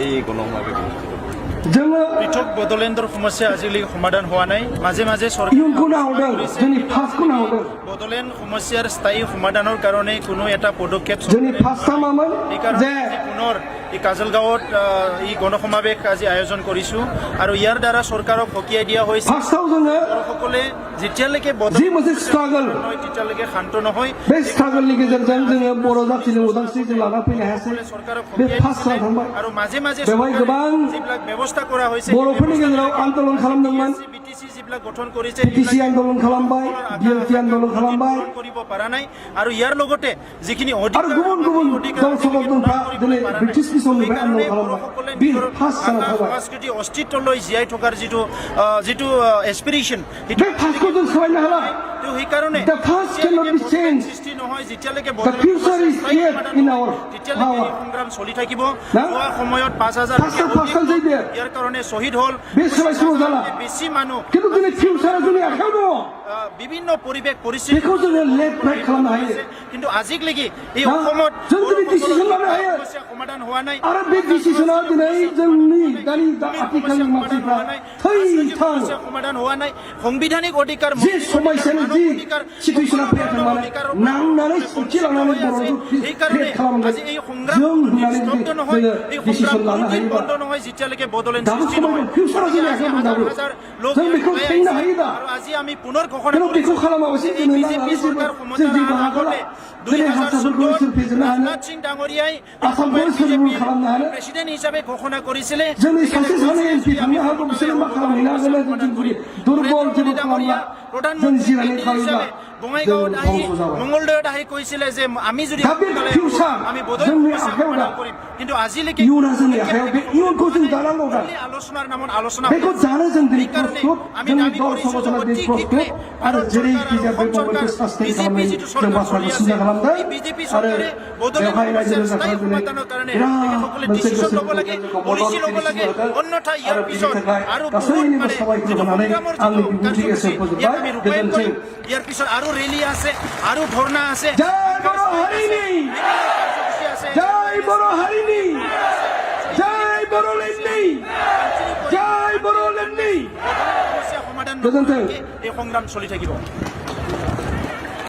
এই গণসমাবেশ जोङो পৃথক বড়োলেণ্ডৰ সমস্যা আজিলৈকে সমাধান হোৱা নাই মাজে মাজে इयुनखौ नाहरदों जोंनि पास्टखौ नाहरदों বড়োলেণ্ড সমস্যাৰ স্থায়ী সমাধানৰ কাৰণে কোনো এটা পদক্ষেপ जोंनि पास्टआ मामोन जे পুনৰ এই কাজলগাঁৱত এই গণসমাবেশ আজি আয়োজন কৰিছো আৰু ইয়াৰ দ্বাৰা চৰকাৰক সকীয়াই দিয়া হৈছে पास्टआव जोङो সকলে যেতিয়ালৈকে जि मोनसे स्ट्रागल নহয় তেতিয়ালৈকে শান্ত নহয় बे स्ट्रागलनि गेजेरजों जोङो बर' जाथिनि उदांस्रि जों लाना फैनो हायासै চৰকাৰক बे সকীয়াই पास्टआ थांबाय আৰু মাজে মাজে बेवहाय गोबां যিবিলাক ব্যৱস্থা কৰা হৈছে बर'फोरनि गेजेराव आन्दोलन खालामदोंमोन বিটিসি যিবিলাক গঠন কৰিছে টিসি আন্দোলন खालामबाय বিএলপি আন্দোলন खालामबाय কৰিব পৰা নাই আৰু ইয়াৰ লগতে যিখিনি आरो गुबुन गुबुन दल संगठनफ्रा दिनै ब्रिटिशनि समनिफ्राय आन्दोलन खालामबाय बे पास्ट जाना थाबाय সংস্কৃতি অস্তিত্বলৈ জীয়াই থকাৰ যিটো এসপিৰেশন बे पास्टखौ जों सोलायनो हाला তো সেইকাৰণে The past cannot be changed. সৃষ্টি নহয় যেতিয়ালৈকে The future is here in our তেতিয়ালৈকে power. এই সংগ্ৰাম চলি থাকিব না? হোৱা সময়ত ৫,০০০ पास्टआ जाहैबाय ইয়াৰ কাৰণে শ্বহীদ হ'ল बे सोलायसोल' जाला বেছি মানুহ खिन्थु दिनै फिउचारा जोंनि आखायाव दङ বিভিন্ন পৰিৱেশ পৰিস্থিতি बेखौ जोङो लेट राइट खालामनो हायो কিন্তু আজিলৈকে এই না? অসমত जों दिनै डिसिसन लानो हायो সমস্যা সমাধান হোৱা নাই आरो बे डिसिसना दिनै जोंनि दानि आथिखालनि मानसिफ्रा थै थां সমাধান হোৱা নাই সাংবিধানিক অধিকাৰ जे समयसानि जि सिटुएसना फैयाखै माने नांनानै सोंथि लानानै बर'खौ সেইকাৰণে क्रिएट खालामगोन আজি এই সংগ্ৰাম जों होननानै স্তব্ধ নহয় এই जोङो डिसिसन সংগ্ৰাম लानो কোনোদিন हायोबा বন্ধ নহয় যেতিয়ালৈকে বড়োলেণ্ড दाबो সৃষ্টি समाव নহয় फिउचारा जोंनि आखायाव दं दाबो जों बेखौ खेंनो हायो दा আৰু আজি আমি পুনৰ ঘোষণা কিন্তু बेखौ खालामाबासो जोङो বিজেপি চৰকাৰ जों जेबो हागला दिनै हारसाफोरखौ सोर फेजेननो हानो ৰাজনাথ সিং ডাঙৰীয়াই आसामखौ सोर रुल खालामनो हानो প্ৰেসিডেন্ট হিচাপে ঘোষণা কৰিছিলে जोंनि सासे सानै एमपि थांनो हागौ बिसोरो मा खालामहैनो हागोन जों जुदि दुर्बल जेबो खालामला जों जिरायनानै थायोब्ला বঙাইগাঁৱত जों আহি ধ্বংস जाबाय মংগলদৈত আহি কৈছিলে যে আমি যদি दा बे फिउचार আমি বদল जोंनि आखायाव दा কৰিম কিন্তু আজিলৈকে इयुना जोंनि आखायाव बे इयुनखौ जों दानांगौ दा আলোচনাৰ নামত আলোচনা बेखौ जानो जों दिनै प्रस्तुत जोंनि दल संगठना दिनै प्रस्तुत आरो जेरैखि जाया बे गभर्नमेन्टखौ सास्टेन खालामनायनि जों बाथ्राखौ सिन्था खालामदों आरो बेवहाय रायजो राजाफ्रा दिनै बिराद मोनसे गोसो पलिसि ল'ব লাগে অন্যথা ইয়াৰ পিছত আৰু বহুত गासैनिबो মানে साबायखर होनानै आंनि बिबुंथि एसे फोजोबबाय गोजोन्थों ইয়াৰ পিছত আৰু ৰেলী আছে আৰু ধৰ্ণা আছে जय बर' हारिनि जय बर' हारिनि जय बर'लेण्डनि जय बर'लेण्डनि সমাধান गोजोन्थों এই সংগ্ৰাম চলি থাকিব